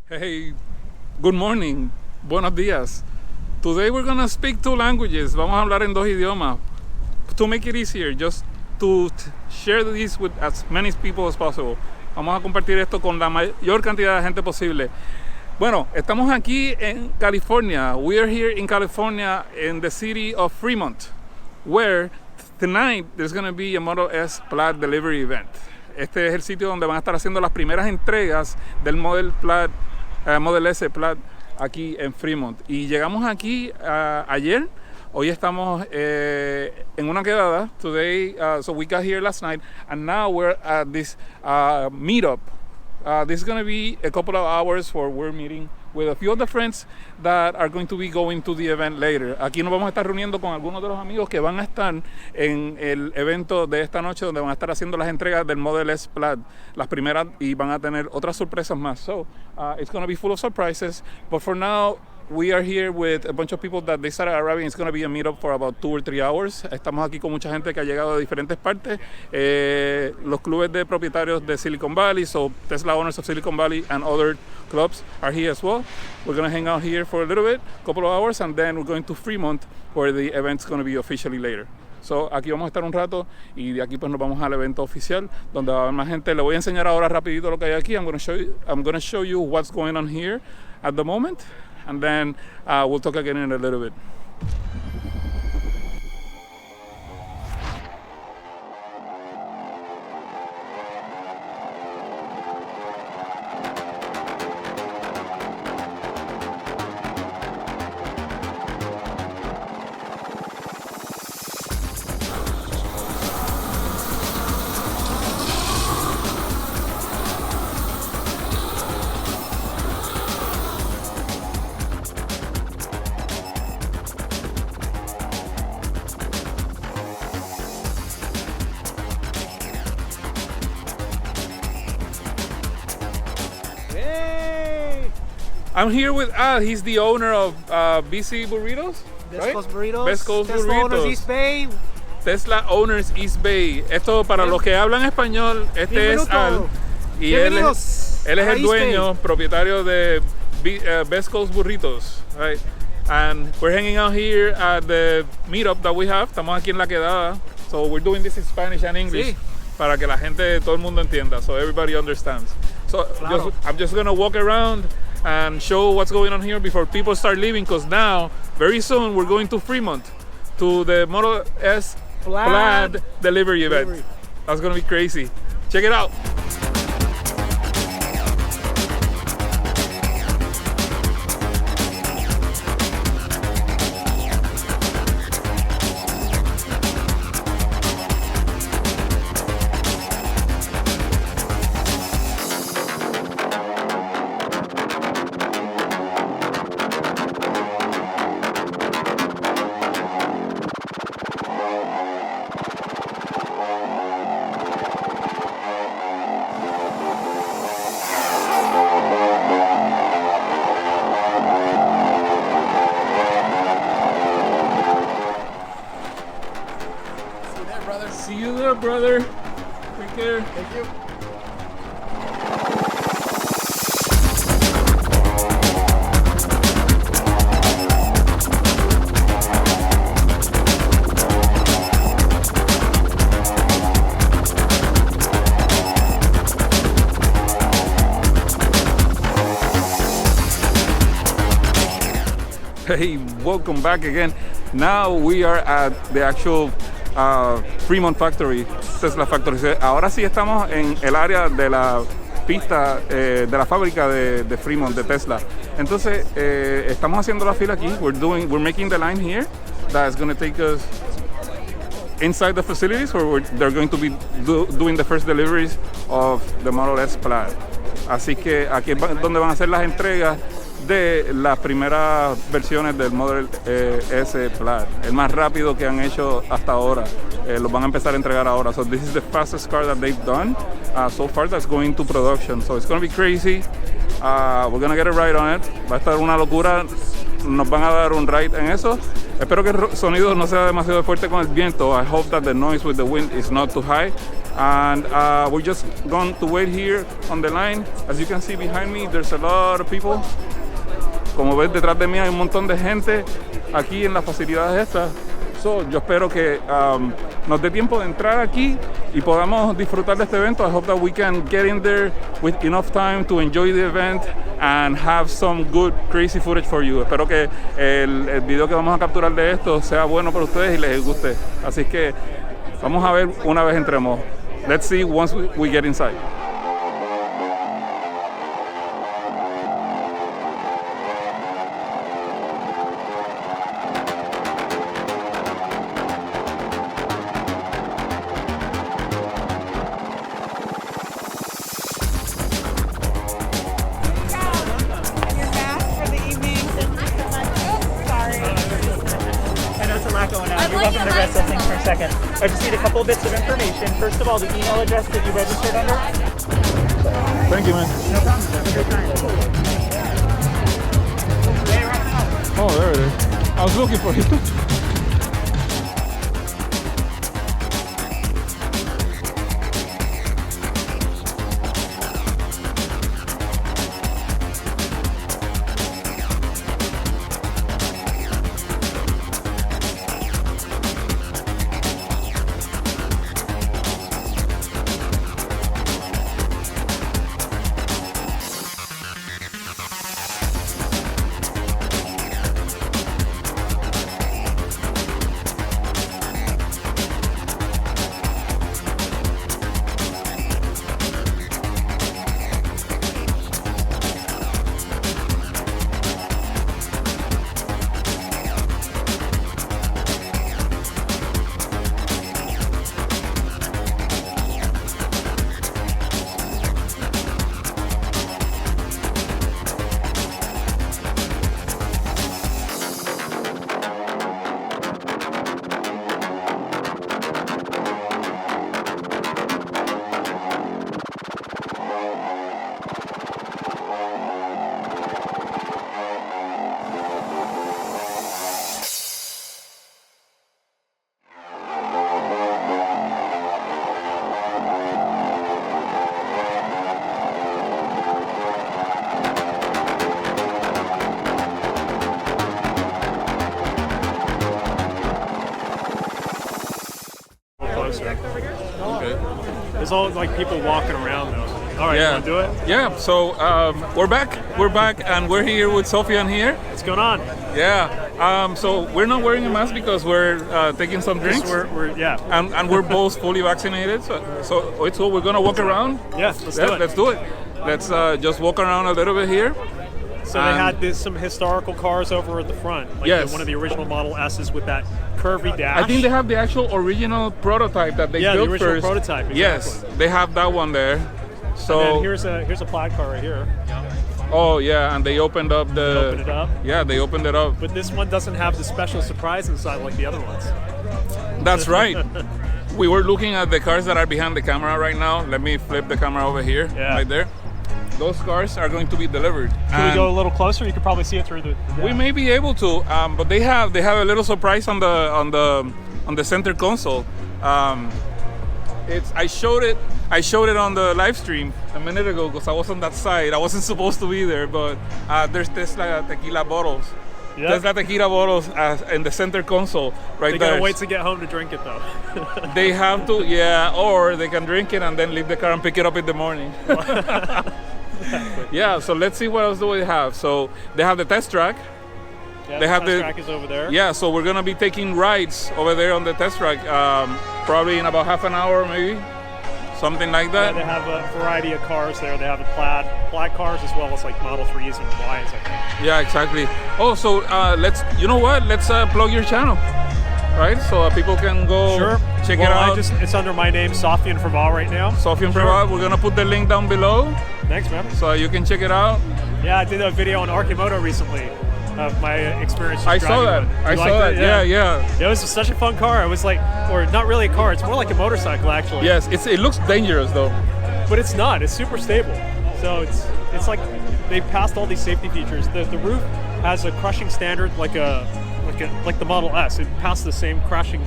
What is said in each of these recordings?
Hey, good morning, buenos días. Today we're gonna speak two languages. Vamos a hablar en dos idiomas. To make it easier, just to share this with as many people as possible. Vamos a compartir esto con la mayor cantidad de gente posible. Bueno, estamos aquí en California. We are here in California in the city of Fremont, where tonight there's gonna be a Model S Plaid delivery event. Este es el sitio donde van a estar haciendo las primeras entregas del Model S Plaid aquí en Fremont. Y llegamos aquí ayer. Hoy estamos en una quedada. Today, so we got here last night, and now we're at this meetup. This is going to be a couple of hours where we're meeting with a few of the friends that are going to be going to the event later. Aquí nos vamos a estar reuniendo con algunos de los amigos que van a estar en el evento de esta noche, donde van a estar haciendo las entregas del Model S Plaid, las primeras, y van a tener otras sorpresas más. So it's going to be full of surprises, but for now we are here with a bunch of people that they started arriving. It's going to be a meetup for about 2 or 3 hours. Estamos aquí con mucha gente que ha llegado de diferentes partes. Los clubes de propietarios de Silicon Valley, so Tesla owners of Silicon Valley and other clubs are here as well. We're going to hang out here for a little bit, couple of hours, and then we're going to Fremont, where the event's going to be officially later. So, aquí vamos a estar un rato y de aquí pues nos vamos al evento oficial, donde va a haber más gente. Le voy a enseñar ahora rapidito lo que hay aquí. I'm going to show you what's going on here at the moment. And then we'll talk again in a little bit. I'm here with Al. He's the owner of BC Burritos, Best Coast Burritos. Best Coast Tesla Burritos. Owners East Bay. Tesla Owners East Bay. Esto para los que hablan español, este es Al. Y él es el dueño, propietario de Best Coast Burritos. Right? And we're hanging out here at the meetup that we have. Estamos aquí en la quedada. So we're doing this in Spanish and English. Sí. Para que la gente, todo el mundo entienda. So everybody understands. So Claro. I'm just gonna walk around and show what's going on here before people start leaving, because now, very soon, we're going to Fremont to the Model S Plaid delivery event. That's gonna be crazy. Check it out. See you there, brother. Take care. Thank you. Hey, welcome back again. Now we are at the actual Fremont Factory, Tesla Factory. Ahora sí estamos en el área de la pista de la fábrica de Fremont, de Tesla. Entonces, estamos haciendo la fila aquí. We're making the line here. That's going to take us inside the facilities where they're going to be doing the first deliveries of the Model S Plaid. Así que aquí es donde van a hacer las entregas de las primeras versiones del Model S Plaid, el más rápido que han hecho hasta ahora. Los van a empezar a entregar ahora. So this is the fastest car that they've done so far that's going to production. So it's going to be crazy. We're going to get a ride on it. Va a estar una locura. Nos van a dar un ride en eso. Espero que el sonido no sea demasiado fuerte con el viento. I hope that the noise with the wind is not too high. And we're just going to wait here on the line. As you can see behind me, there's a lot of people. Como ves, detrás de mí hay un montón de gente aquí en las facilidades estas. So, yo espero que nos dé tiempo de entrar aquí y podamos disfrutar de este evento. I hope that we can get in there with enough time to enjoy the event and have some good crazy footage for you. Espero que el video que vamos a capturar de esto sea bueno para ustedes y les guste. Así que vamos a ver una vez entremos. Let's see once we get inside. I just need a couple of bits of information. First of all, the email address that you registered under. Thank you, man. No problem. Have a good time. Oh, there it is. I was looking for it. There's all like people walking around though. All right, Yeah. you want to do it? Yeah, so we're back. We're back, and we're here with Sofian here. What's going on? Yeah. So we're not wearing a mask because we're taking some drinks. Yeah. And we're both fully vaccinated. So it's cool. We're gonna walk around. Yes, let's do it. Let's do it. Let's just walk around a little bit here. So they had some historical cars over at the front, like Yes. one of the original Model S's with that curvy dash. I think they have the actual original prototype that they Yeah, the built original first. prototype, exactly. Yes, they have that one there. So And then here's a Plaid car right here. oh yeah, and they opened up the. They opened it up. Yeah, they opened it up. But this one doesn't have the special surprise inside like the other ones. That's right. We were looking at the cars that are behind the camera right now. Let me flip the camera over here, Yeah. right there. Those cars are going to be delivered. Can we And go a little closer? You could probably see it through the. we may be able to, but they have a little surprise on the center console. I showed it on the live stream a minute ago because I was on that side. I wasn't supposed to be there, but there's Tesla tequila bottles. Yeah. Tesla tequila bottles in the center console right They there. gotta wait to get home to drink it though. They have to, yeah, or they can drink it and then leave the car and pick it up in the morning. Yeah, so let's see what else do we have. So they have the test track. Yeah, They have test the- track is over there. Yeah, so we're gonna be taking rides over there on the test track, probably in about half an hour, maybe, something like Yeah, that. they have a variety of cars there. They have the Plaid cars as well as like Model 3s and Ys, I think. Yeah, exactly. Oh, so let's plug your channel, right? So people can go check it out. It's under my name, Sofian Fremont, right now. Sofian Fremont. We're gonna put the link down below Thanks, man. so you can check it out. Yeah, I did a video on Archimoto recently of my experience. I saw that. I saw that. Yeah. It was such a fun car. It was like, or not really a car. It's more like a motorcycle actually. Yes, it looks dangerous though. But it's not. It's super stable. So it's like they passed all these safety features. The roof has a crushing standard like a like the Model S. It passed the same crushing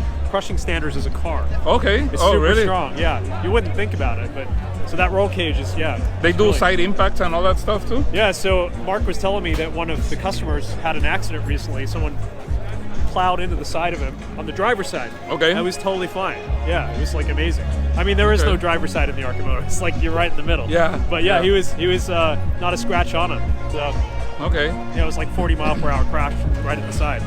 standards as a car. Okay. It's oh, super really? strong. Yeah, you wouldn't think about it, but so that roll cage is They do really, side impacts and all that stuff too. Yeah. So Mark was telling me that one of the customers had an accident recently. Someone plowed into the side of him on the driver's side. Okay. It was totally fine. Yeah, it was like amazing. I mean, there is no driver's side in the Arcimoto. It's like you're right in the middle. Yeah. But yeah, he was not a scratch on him. So Okay. it was like 40 mile per hour crash right at the side.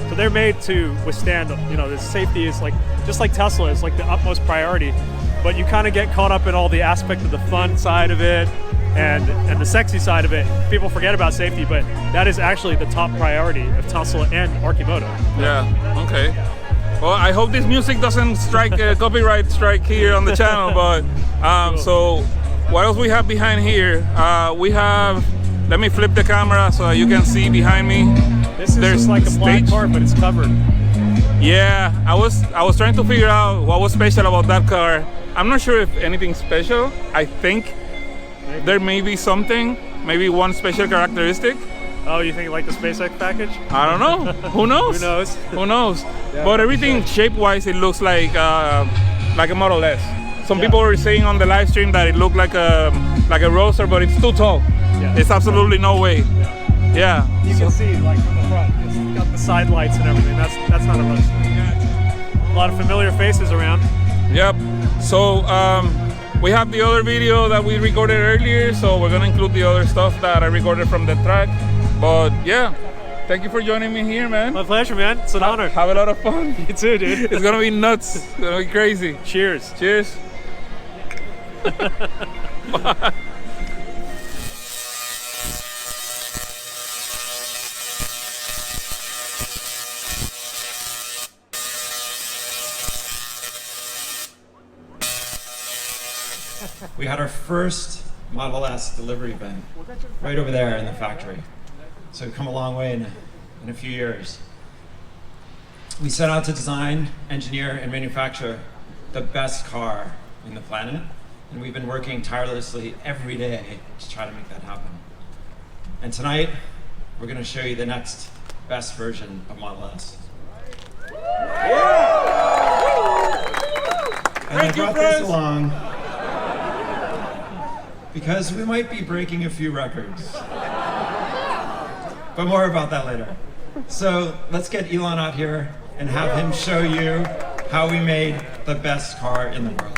So they're made to withstand. The safety is like just like Tesla is like the utmost priority. But you kind of get caught up in all the aspect of the fun side of it and the sexy side of it. People forget about safety, but that is actually the top priority of Tesla and Arcimoto. Yeah. Okay. Well, I hope this music doesn't strike a copyright strike here on the channel. But so, what else we have behind here? We have. Let me flip the camera so you can see behind me. This is just like a Plaid car, but it's covered. Yeah, I was trying to figure out what was special about that car. I'm not sure if anything special. I think there may be something, maybe one special characteristic. Oh, you think like the SpaceX package? I don't know. Who knows? Who knows? Who knows? Yeah, but everything shape-wise, it looks like a Model S. Some people were saying on the live stream that it looked like a Roadster, but it's too tall. Yeah. It's absolutely no way. Yeah. You can see like from the front, it's got the side lights and everything. That's not a Roadster. A lot of familiar faces around. Yep. So we have the other video that we recorded earlier, so we're gonna include the other stuff that I recorded from the track. But yeah, thank you for joining me here, man. My pleasure, man. It's an honor. Have a lot of fun. You too, dude. It's gonna be nuts. It's gonna be crazy. Cheers. Cheers. Bye. We had our first Model S delivery event right over there in the factory. So we've come a long way in a few years. We set out to design, engineer, and manufacture the best car in the planet. And we've been working tirelessly every day to try to make that happen. And tonight, we're going to show you the next best version of Model S. And I brought this along because we might be breaking a few records. But more about that later. So let's get Elon out here and have him show you how we made the best car in the world.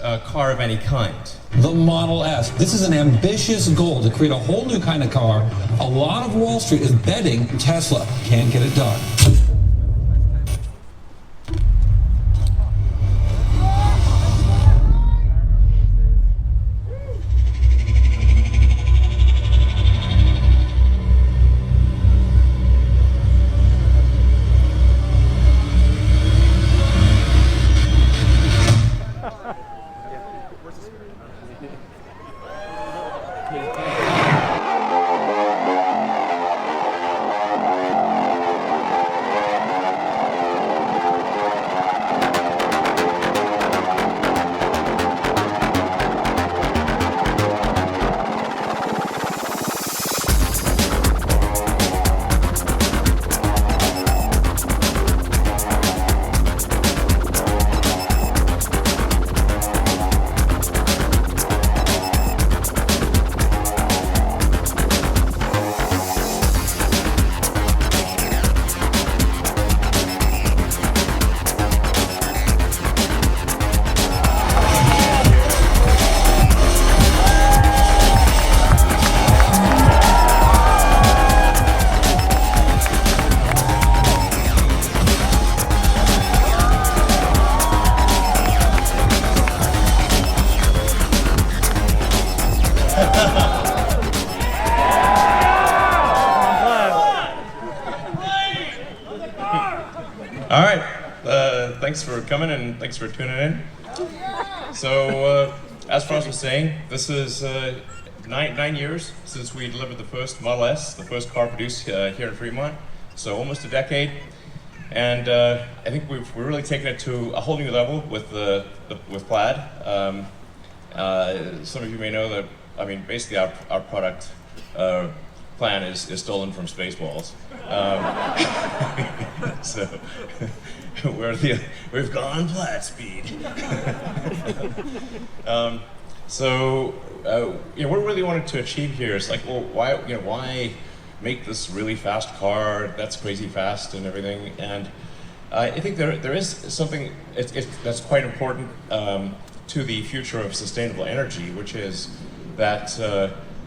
A car of any kind. The Model S. This is an ambitious goal to create a whole new kind of car. A lot of Wall Street is betting Tesla can't get it done. All right, thanks for coming and thanks for tuning in. So, as Franz was saying, this is 9 years since we delivered the first Model S, the first car produced here in Fremont. So almost a decade. And I think we're really taken it to a whole new level with with Plaid. Some of you may know that, I mean, basically our product plan is stolen from Spaceballs. So we've gone Plaid speed. So what we really wanted to achieve here is like, well, why make this really fast car that's crazy fast and everything? And I think there is something that's quite important to the future of sustainable energy, which is that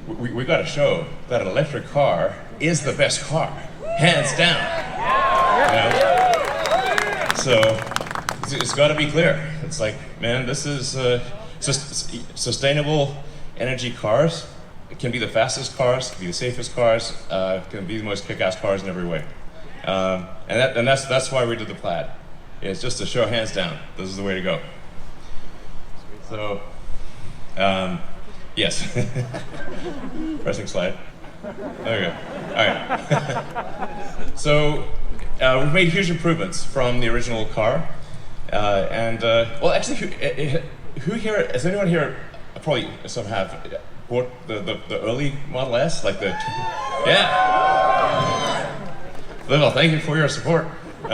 we got to show that an electric car is the best car, hands down. You know? So it's got to be clear. It's like, man, this is sustainable energy cars. It can be the fastest cars, can be the safest cars, can be the most kick-ass cars in every way. And that's why we did the Plaid. It's just to show hands down, this is the way to go. So, yes. Pressing slide. There we go. All right. So, we've made huge improvements from the original car. Well, actually, who here, has anyone here, probably some have, bought the early Model S, like the, yeah. Well, thank you for your support. You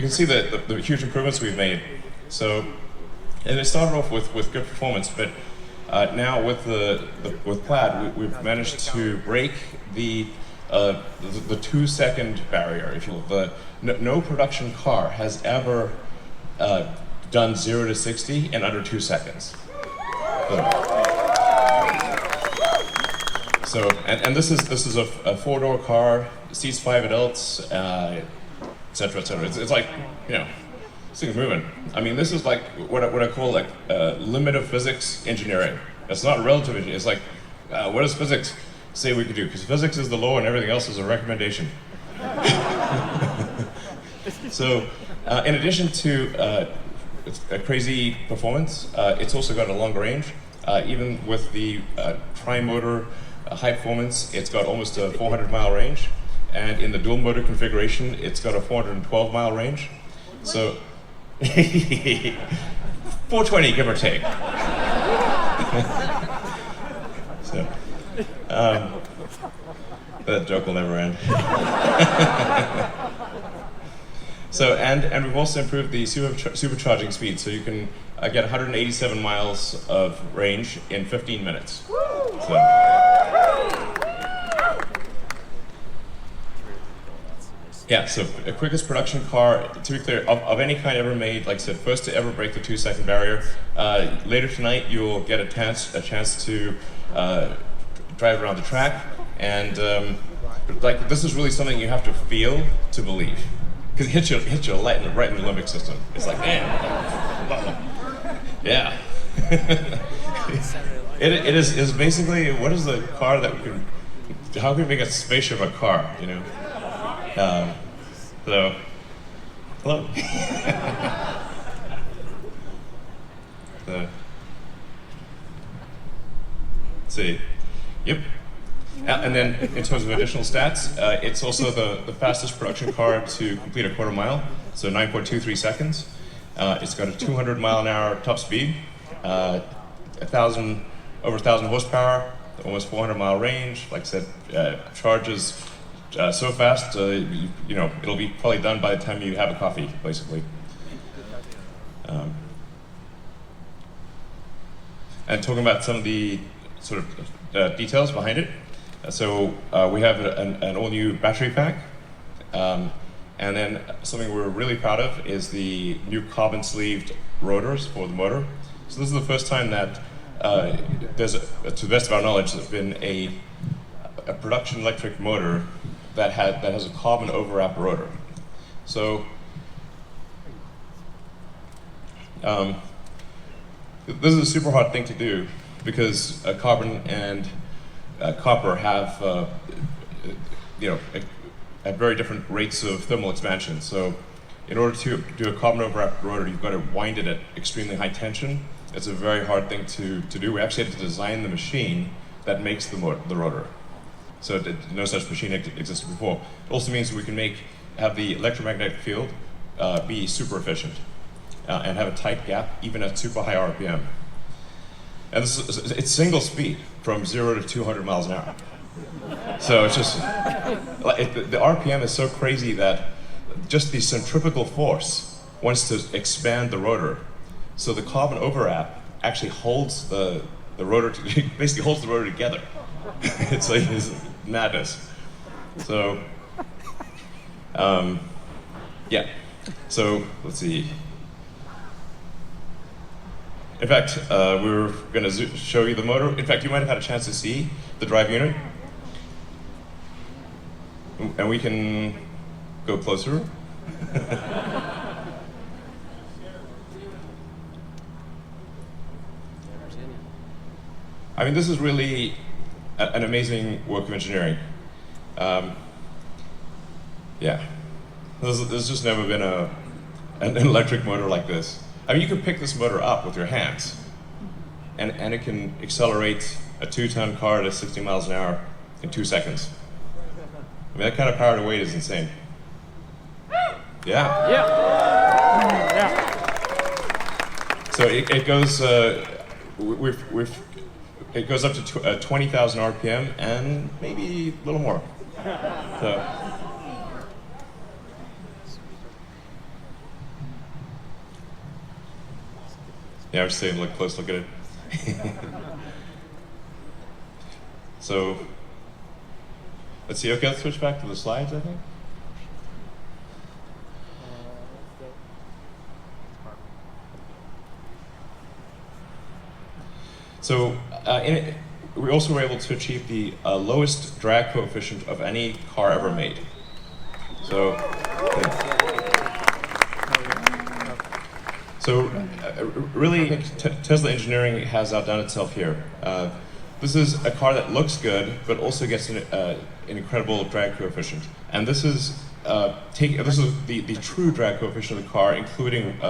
can see the huge improvements we've made. So, and it started off with good performance, but now with Plaid, we've managed to break the 2-second barrier, if you will. No production car has ever done 0 to 60 in under 2 seconds. So, and this is a 4-door car, seats 5 adults, et cetera, et cetera. It's like, you know, this thing's moving. I mean, this is like what I call like limit of physics engineering. It's not relative engineering. It's like, what does physics say we could do? Because physics is the law and everything else is a recommendation. So, in addition to a crazy performance, it's also got a longer range. Even with the tri-motor high performance, it's got almost a 400-mile range. And in the dual motor configuration, it's got a 412-mile range. So, 420, give or take. So, that joke will never end. So, and we've also improved the supercharging speed, so you can get 187 miles of range in 15 minutes. So, yeah, so the quickest production car, to be clear, of any kind ever made. Like I said, first to ever break the 2-second barrier. Later tonight, you'll get a chance to drive around the track, and like this is really something you have to feel to believe, because it hits you right in the limbic system. It's like, man, yeah. It is basically, what is the car that we can? How can we make a spaceship a car? You know. So, hello. Let's see. Yep. And then in terms of additional stats, it's also the fastest production car to complete a quarter mile, so 9.23 seconds. It's got a 200-mile-an-hour top speed, over 1,000 horsepower, almost 400-mile range. Like I said, charges so fast, you know, it'll be probably done by the time you have a coffee, basically. And talking about some of the sort of details behind it. So we have an all-new battery pack. And then something we're really proud of is the new carbon-sleeved rotors for the motor. So this is the first time that there's, to the best of our knowledge, there's been a production electric motor that has a carbon overwrap rotor. So this is a super hard thing to do because carbon and copper have you know, at very different rates of thermal expansion. So in order to do a carbon overwrap rotor, you've got to wind it at extremely high tension. It's a very hard thing to do. We actually had to design the machine that makes the rotor. So no such machine existed before. It also means we can have the electromagnetic field be super efficient and have a tight gap even at super high RPM. And it's single speed from 0 to 200 miles an hour. So it's just, the RPM is so crazy that just the centrifugal force wants to expand the rotor. So the carbon overwrap actually holds the rotor, basically holds the rotor together. It's like this madness. So, yeah. So let's see. In fact, we're going to show you the motor. In fact, you might have had a chance to see the drive unit. And we can go closer. I mean, this is really an amazing work of engineering. Yeah, there's just never been an electric motor like this. I mean, you can pick this motor up with your hands, and it can accelerate a 2-ton car to 60 miles an hour in 2 seconds. I mean, that kind of power to weight is insane. Yeah. Yeah. So it goes. It goes up to 20,000 RPM and maybe a little more. So. Yeah, I was saying, look close, look at it. So, let's see. Okay, let's switch back to the slides, I think. So, we also were able to achieve the lowest drag coefficient of any car ever made. So, really, I think Tesla engineering has outdone itself here. This is a car that looks good, but also gets an incredible drag coefficient. And this is the true drag coefficient of the car, including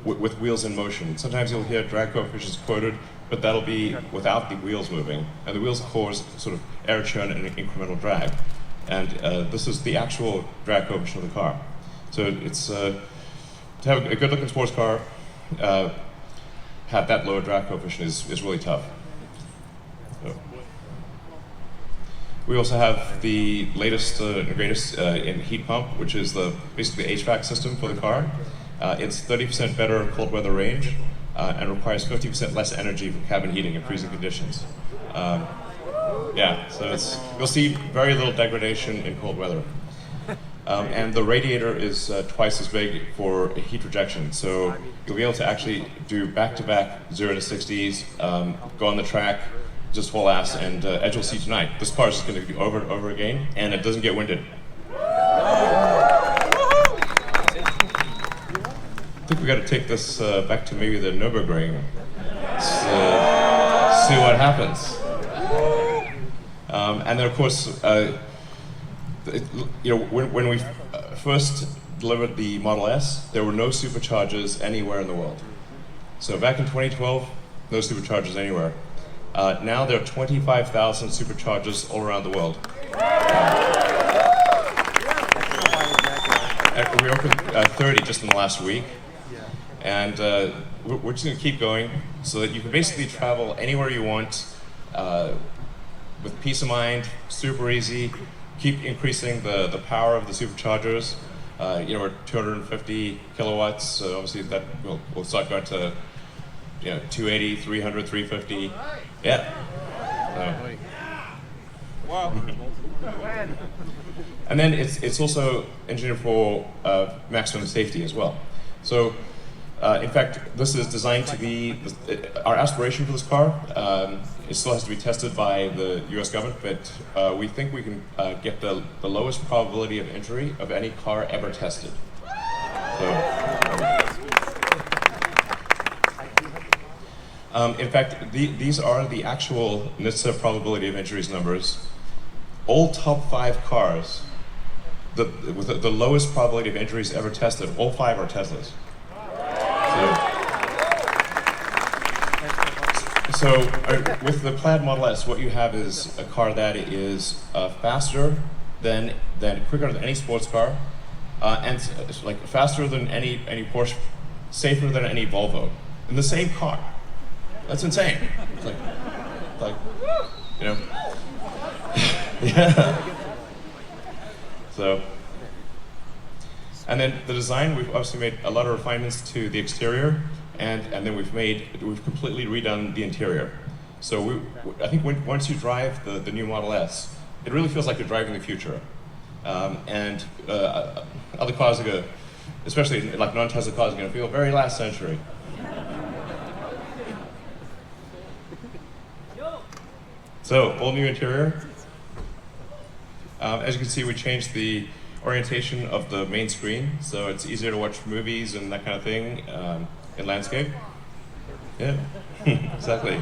with wheels in motion. Sometimes you'll hear drag coefficients quoted, but that'll be without the wheels moving. And the wheels cause sort of air churn and incremental drag. And this is the actual drag coefficient of the car. So it's to have a good-looking sports car, have that low drag coefficient is really tough. So. We also have the latest and greatest in heat pump, which is basically the HVAC system for the car. It's 30% better cold weather range and requires 50% less energy for cabin heating in freezing conditions. Yeah, so you'll see very little degradation in cold weather. And the radiator is twice as big for heat rejection, so you'll be able to actually do back-to-back 0 to 60s, go on the track, just full ass, and as you'll see tonight, this car is just going to be over and over again, and it doesn't get winded. I think we got to take this back to maybe the Nürburgring, see what happens. And then, of course, when we first delivered the Model S, there were no superchargers anywhere in the world. So back in 2012, no superchargers anywhere. Now there are 25,000 superchargers all around the world. We opened 30 just in the last week. And we're just going to keep going so that you can basically travel anywhere you want with peace of mind, super easy. Keep increasing the power of the superchargers. We're 250 kilowatts, so obviously that will start going to 280, 300, 350. Yeah. Wow. And then it's also engineered for maximum safety as well. So. In fact, this is designed to be our aspiration for this car. It still has to be tested by the U.S. government, but we think we can get the lowest probability of injury of any car ever tested. So, in fact, these are the actual NHTSA probability of injuries numbers. All top 5 cars with the lowest probability of injuries ever tested, all 5 are Teslas. So So with the Plaid Model S, what you have is a car that is faster quicker than any sports car, and like faster than any Porsche, safer than any Volvo, in the same car. That's insane. It's like you know, yeah. So, and then the design, we've obviously made a lot of refinements to the exterior, and then we've completely redone the interior. So I think once you drive the new Model S, it really feels like you're driving the future. And other cars are going to, especially like non-Tesla cars, are going to feel very last century. So, all new interior. As you can see, we changed the orientation of the main screen, so it's easier to watch movies and that kind of thing in landscape. Yeah, exactly.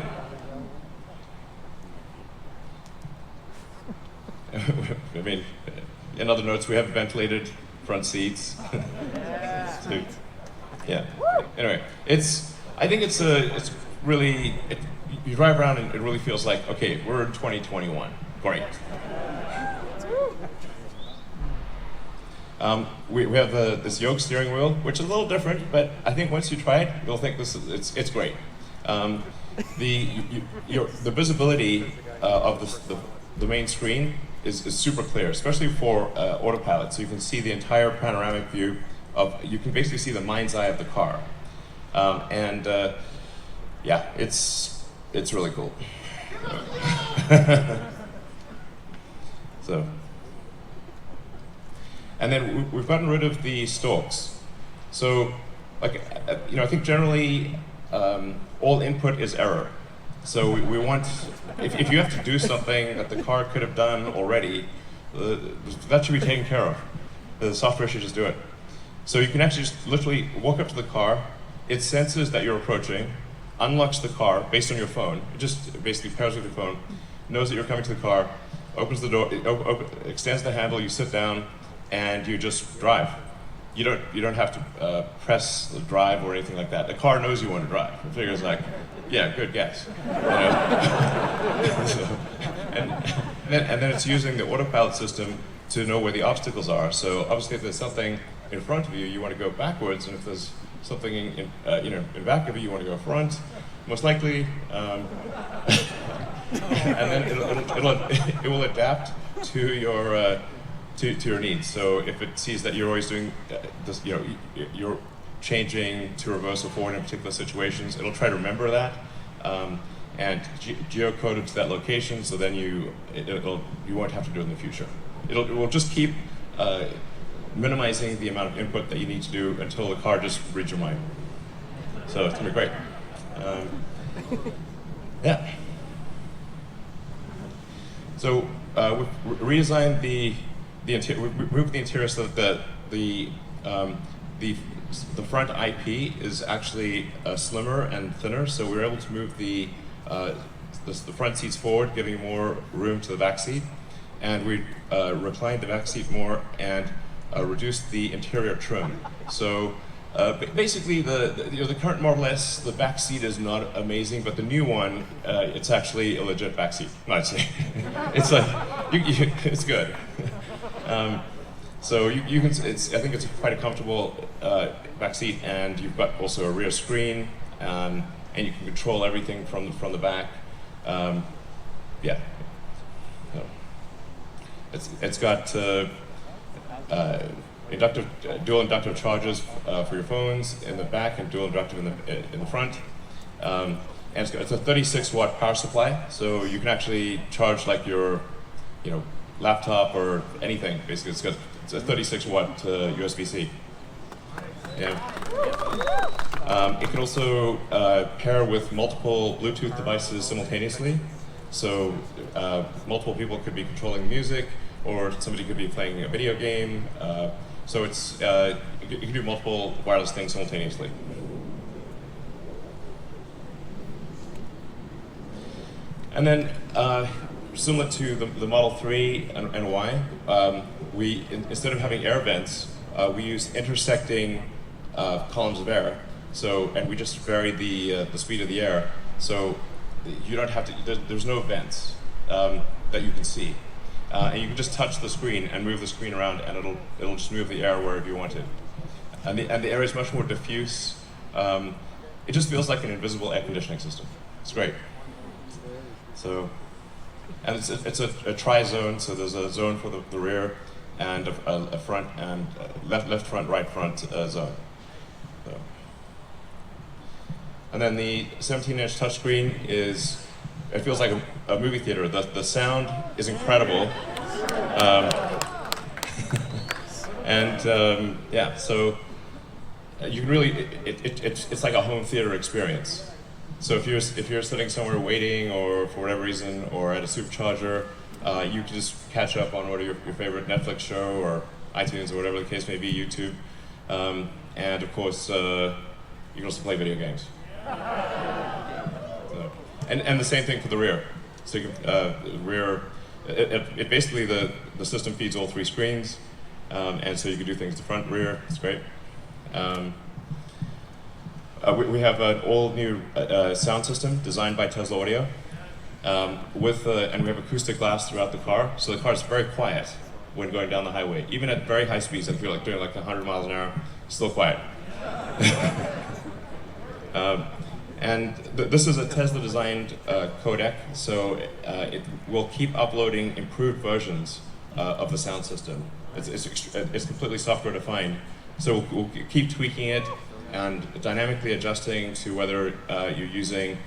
I mean, in other notes, we have ventilated front seats. So, yeah. Anyway, I think it's really, you drive around and it really feels like, okay, we're in 2021. Great. We have this yoke steering wheel, which is a little different, but I think once you try it, you'll think it's great. The visibility of the main screen is super clear, especially for autopilot. So you can see the entire panoramic view you can basically see the mind's eye of the car, yeah, it's really cool. So. And then we've gotten rid of the stalks. So, like, I think generally all input is error. So we want, if you have to do something that the car could have done already, that should be taken care of. The software should just do it. So you can actually just literally walk up to the car, it senses that you're approaching, unlocks the car based on your phone. It just basically pairs with your phone, knows that you're coming to the car, opens the door, extends the handle, you sit down, and you just drive. You don't have to press the drive or anything like that. The car knows you want to drive. It figures like, yeah, good guess. So, and then it's using the autopilot system to know where the obstacles are. So obviously, if there's something in front of you, you want to go backwards, and if there's something in back of you, you want to go front. Most likely, and then it will adapt to your. To your needs. So if it sees that you're always doing this, you're changing to reverse or forward in particular situations, it'll try to remember that and geocode it to that location. So then you won't have to do it in the future. It will just keep minimizing the amount of input that you need to do until the car just reads your mind. So it's gonna be great. Yeah. So we've redesigned the interior. We moved the interior so that the front IP is actually slimmer and thinner. So we were able to move the front seats forward, giving more room to the back seat, and we reclined the back seat more and reduced the interior trim. So basically, the current Model S, the back seat is not amazing, but the new one, it's actually a legit back seat. No, it's like it's good. So you can. I think it's quite a comfortable back seat, and you've got also a rear screen, and you can control everything from the back. Yeah. So it's got dual inductive chargers for your phones in the back and dual inductive in the front. And it's a 36-watt power supply, so you can actually charge like your, laptop or anything. Basically, it's a 36-watt USB-C. Yeah. It can also pair with multiple Bluetooth devices simultaneously. So multiple people could be controlling music, or somebody could be playing a video game. So it's you can do multiple wireless things simultaneously. And then, similar to the Model 3 and Y, we instead of having air vents, we use intersecting columns of air. So, and we just vary the speed of the air. So, you don't have to. There's no vents that you can see, and you can just touch the screen and move the screen around, and it'll just move the air wherever you want it. And the air is much more diffuse. It just feels like an invisible air conditioning system. It's great. So, and it's a tri-zone. So there's a zone for the rear, and a front and left front, right front zone. So. And then the 17-inch touchscreen it feels like a movie theater. The sound is incredible. Yeah, so you can really, it's like a home theater experience. So if you're sitting somewhere waiting, or for whatever reason, or at a supercharger, you can just catch up on your favorite Netflix show, or iTunes, or whatever the case may be, YouTube. And of course, you can also play video games. So, and the same thing for the rear. So you can, rear, it basically the system feeds all three screens, and so you can do things to front, rear. It's great. We have an all-new sound system designed by Tesla Audio, and we have acoustic glass throughout the car, so the car is very quiet when going down the highway. Even at very high speeds, if you're doing 100 miles an hour, still quiet. This is a Tesla-designed codec, so it will keep uploading improved versions of the sound system. It's completely software-defined, so we'll keep tweaking it and dynamically adjusting to whether you're using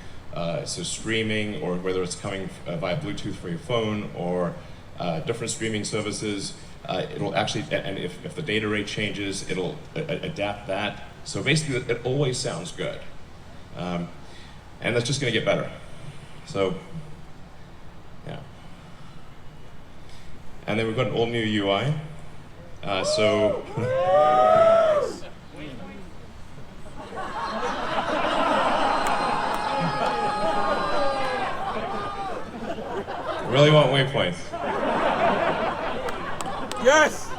streaming, or whether it's coming via Bluetooth for your phone, or different streaming services. It'll actually, and if the data rate changes, it'll adapt that. So basically, it always sounds good. And that's just going to get better. So, yeah. And then we've got an all-new UI. Really want waypoints. Yes!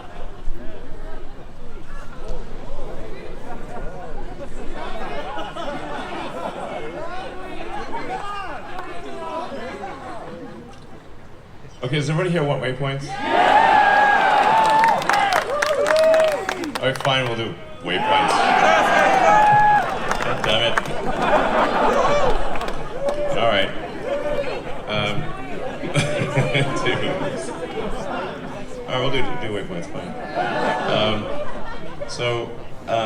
Okay, does everybody here want waypoints? All right, fine, we'll do waypoints. God damn it. All right. All right, we'll do waypoints, fine.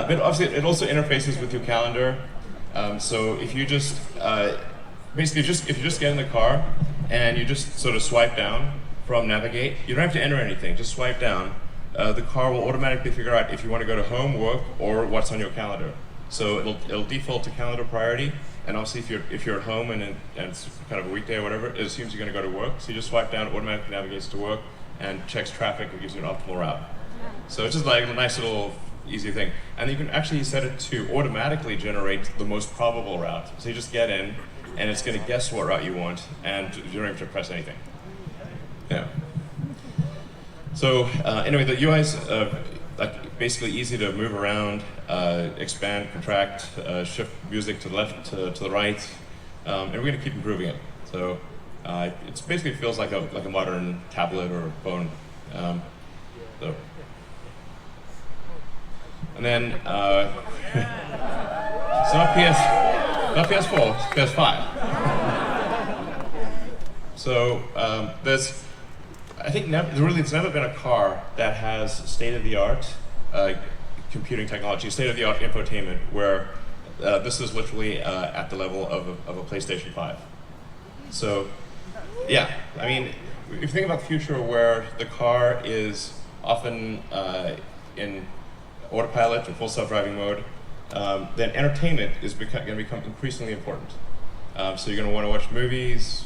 But obviously it also interfaces with your calendar. So if you just, basically if you just get in the car and you just sort of swipe down from navigate, you don't have to enter anything, just swipe down. The car will automatically figure out if you want to go to home, work, or what's on your calendar. So it'll default to calendar priority, and obviously if you're at home and it's kind of a weekday or whatever, it assumes you're going to go to work. So you just swipe down, it automatically navigates to work, and checks traffic and gives you an optimal route. So it's just like a nice little easy thing. And you can actually set it to automatically generate the most probable route. So you just get in, and it's going to guess what route you want, and you don't have to press anything. Yeah. So anyway, the UI is basically easy to move around, expand, contract, shift music to the left, to the right, and we're going to keep improving it. So it basically feels like a modern tablet or phone. And then it's not PS4, it's PS5. So I think it's never been a car that has state-of-the-art computing technology, state-of-the-art infotainment, where this is literally at the level of a PlayStation 5. So, yeah, I mean, if you think about the future where the car is often in autopilot or full self-driving mode, then entertainment is going to become increasingly important. So you're going to want to watch movies,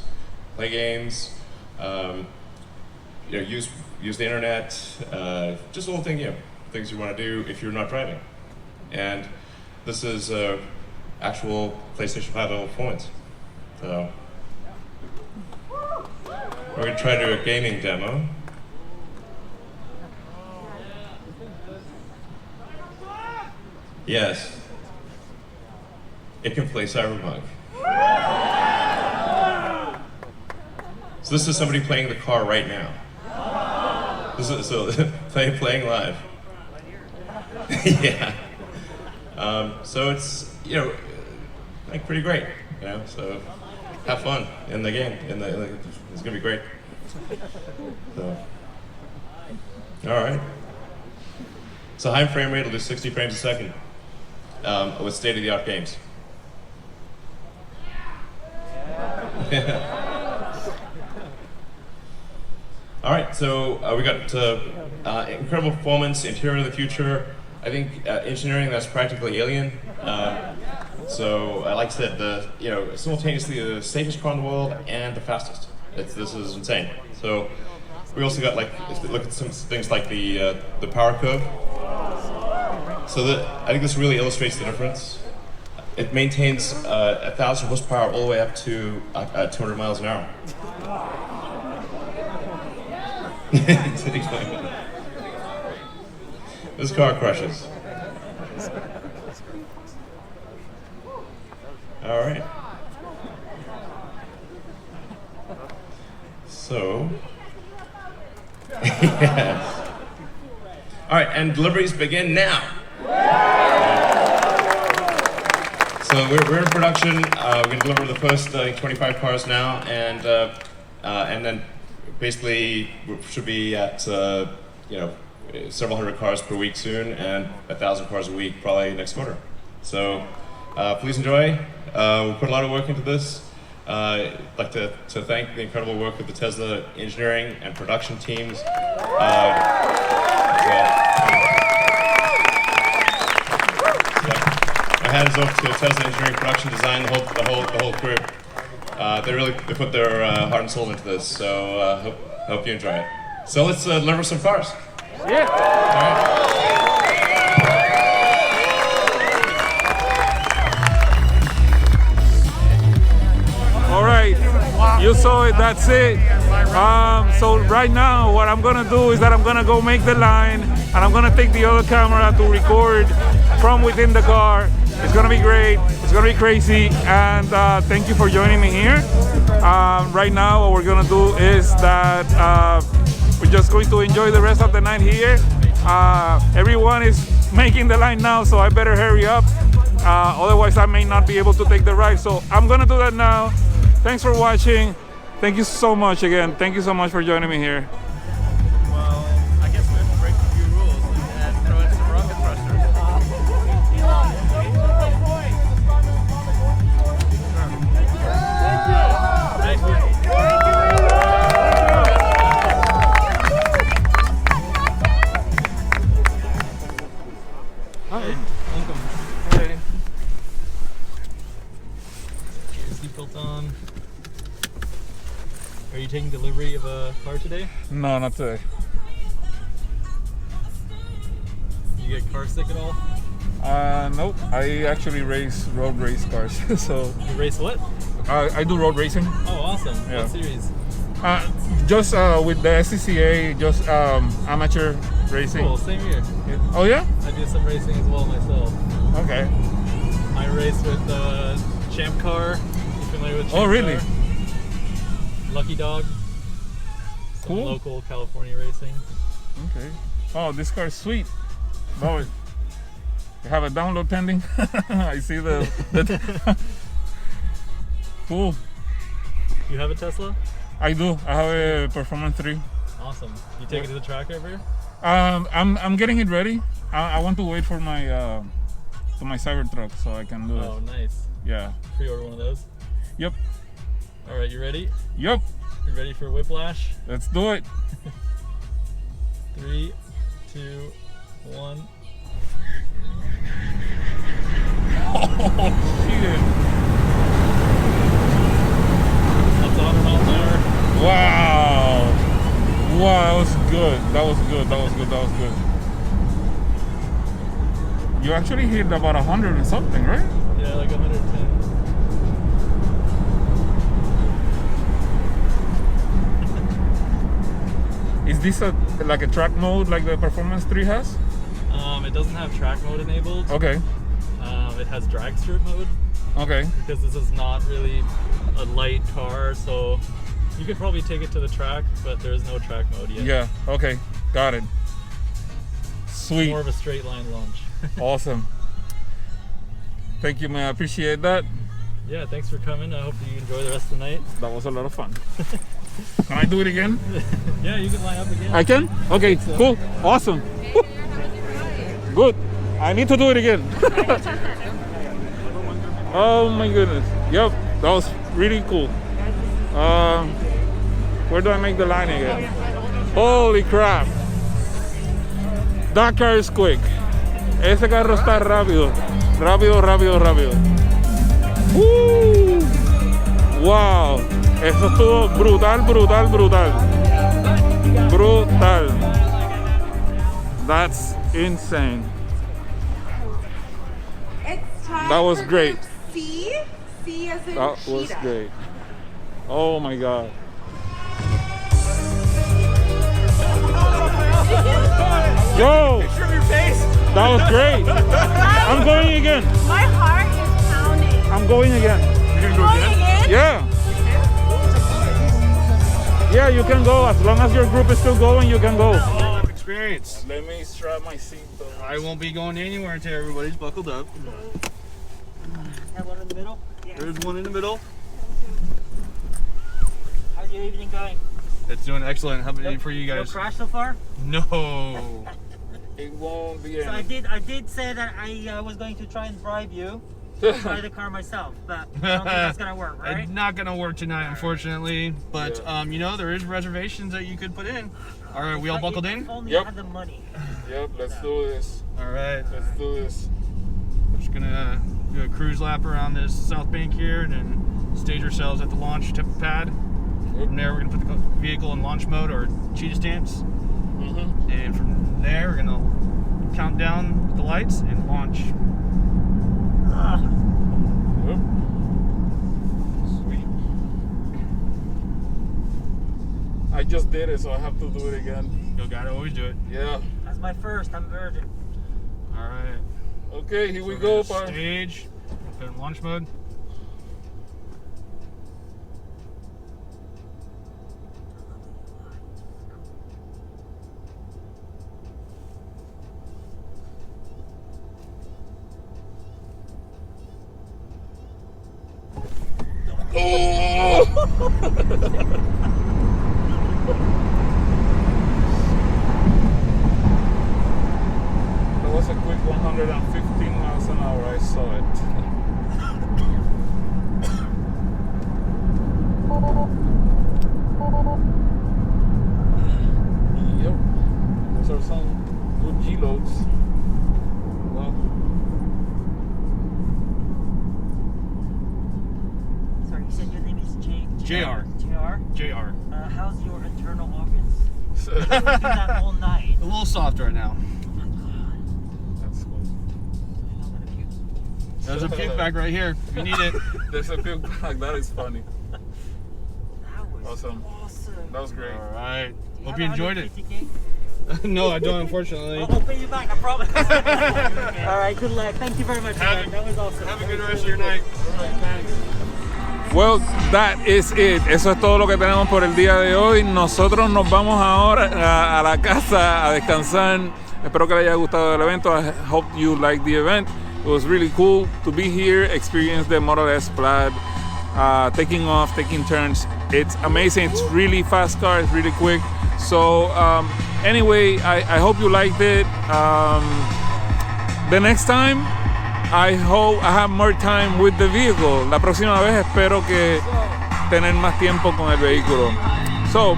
play games, use the internet, just little things you want to do if you're not driving. And this is actual PlayStation 5 level performance. So we're going to try to do a gaming demo. Yes, it can play Cyberpunk. So this is somebody playing the car right now. This is so playing live. Yeah. So it's like pretty great. So have fun in the game. It's gonna be great. So, all right. So high frame rate will do 60 frames a second with state-of-the-art games. All right, so we got incredible performance, interior of the future. I think engineering that's practically alien. So, like I said, simultaneously the safest car in the world and the fastest. This is insane. So, we also got look at some things like the power curve. So I think this really illustrates the difference. It maintains 1,000 horsepower all the way up to 200 miles an hour. This car crushes. All right. So, yes. All right, and deliveries begin now. So we're in production. We're going to deliver the first 25 cars now, and then basically we should be at several hundred cars per week soon, and 1,000 cars a week probably next quarter. So please enjoy. We put a lot of work into this. I'd like to thank the incredible work of the Tesla engineering and production teams. My hands off to Tesla engineering, production design, the whole crew. They put their heart and soul into this. So hope you enjoy it. So let's deliver some cars. Yeah. All right. All right, you saw it, that's it. So right now what I'm gonna do is that I'm gonna go make the line, and I'm gonna take the other camera to record from within the car. It's gonna be great, it's gonna be crazy, and thank you for joining me here. Right now what we're gonna do is that we're just going to enjoy the rest of the night here. Everyone is making the line now, so I better hurry up. Otherwise I may not be able to take the ride, so I'm gonna do that now. Thanks for watching. Thank you so much again. Thank you so much for joining me here. Well, I guess we have to break a few rules and throw in some rocket thrusters. Nice one. Hi. Welcome. Hey. Get your seatbelt on. Are you taking delivery of a car today? No, not today. Did you get car sick at all? Nope. I actually road race cars. So You race what? I do road racing. Oh, awesome. Yeah. What series? Just with the SCCA, just amateur racing. Cool, same here. Oh yeah? I do some racing as well myself. Okay. I race with Champ Car. You familiar with Champ Oh really? Car? Lucky Dog. Some Cool. local California racing. Okay. Oh, this car is sweet. Oh, you have a download pending. I see the cool. You have a Tesla? I do. I have a Performance 3. Awesome. You take it to the track ever? I'm getting it ready. I want to wait for my Cybertruck so I can do Oh, it. nice. Yeah. Pre-order one of those. Yep. All right, you ready? Yep. You ready for Whiplash? Let's do it. 3, 2, 1. Oh shit! That's on and on there. Wow! Wow, that was good. That was good. That was good. That was good. You actually hit about 100 and something, right? Yeah, like 110. Is this like a track mode like the Performance 3 has? It doesn't have track mode enabled. Okay. It has drag strip mode Okay. because this is not really a light car, so You could probably take it to the track, but there's no track mode yet. Yeah, okay, got it. Sweet. More of a straight line launch. Awesome. Thank you, man. I appreciate that. Yeah, thanks for coming. I hope that you enjoy the rest of the night. That was a lot of fun. Can I do it again? Yeah, you can line up again. I can? Okay, cool. Awesome. Good. I need to do it again. Oh my goodness. Yep, that was really cool. Where do I make the line again? Holy crap. That car is quick. Ese carro está rápido. Rápido, rápido, rápido. Wow. Eso estuvo brutal, brutal, brutal. Brutal. That's insane. It's time That was for great. group C. C as in That was cheetah. great. Oh my god. Yo! That was great. I'm going again. My heart is pounding. I'm going again. Going in? Yeah. Yeah, you can go. As long as your group is still going, you can go. Experience. Let me strap my seat though. I won't be going anywhere until everybody's buckled up. Have one in the middle? There's one in the middle. How's your evening going? It's doing excellent. How about for you No guys? crash so far? No. It won't be So I did say that I was going to try and bribe you to try the car myself, but I don't think that's gonna work, right? It's not gonna work tonight, unfortunately. But you know, there is reservations that you could put in. All right, we all buckled in? If only Yep. I had the money. Yep, let's do this. All right. Let's do this. We're just gonna do a cruise lap around this south bank here, and then stage ourselves at the launch pad. From there, we're gonna put the vehicle in launch mode or cheetah stance, and from there, we're gonna count down with the lights and launch. Yep. Sweet. I just did it, so I have to do it again. You gotta always do it. Yeah. That's my first. I'm virgin. All right. Okay, here we So go, we're par. gonna stage. Put in launch mode. That was a quick 115 miles an hour. I saw it. Yep. Those are some good G-loads. Wow. Sorry, you said your name is JR. JR? JR. How's your internal organs? You do that all night. A little soft right now. That's cool. There's a puke bag right here. If you need it. There's a puke bag. That is funny. That was Awesome. awesome. That was great. All right. Do Hope have you enjoyed it. 150K? No, I don't, unfortunately. I'll pay you back, I promise. All right, good luck. Thank you very much. Have man. That was awesome. Have a good rest of your night. Well, that is it. Eso es todo lo que tenemos por el día de hoy. Nosotros nos vamos ahora a la casa a descansar. Espero que les haya gustado el evento. I hope you liked the event. It was really cool to be here, experience the Model S Plaid, taking off, taking turns. It's amazing. It's really fast car. It's really quick. So anyway, I hope you liked it. The next time, I hope I have more time with the vehicle. La próxima vez espero que tener más tiempo con el vehículo. So,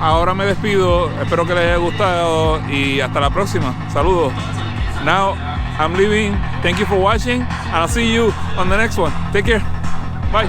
ahora me despido. Espero que les haya gustado y hasta la próxima. Saludos. Now, I'm leaving. Thank you for watching, and I'll see you on the next one. Take care. Bye.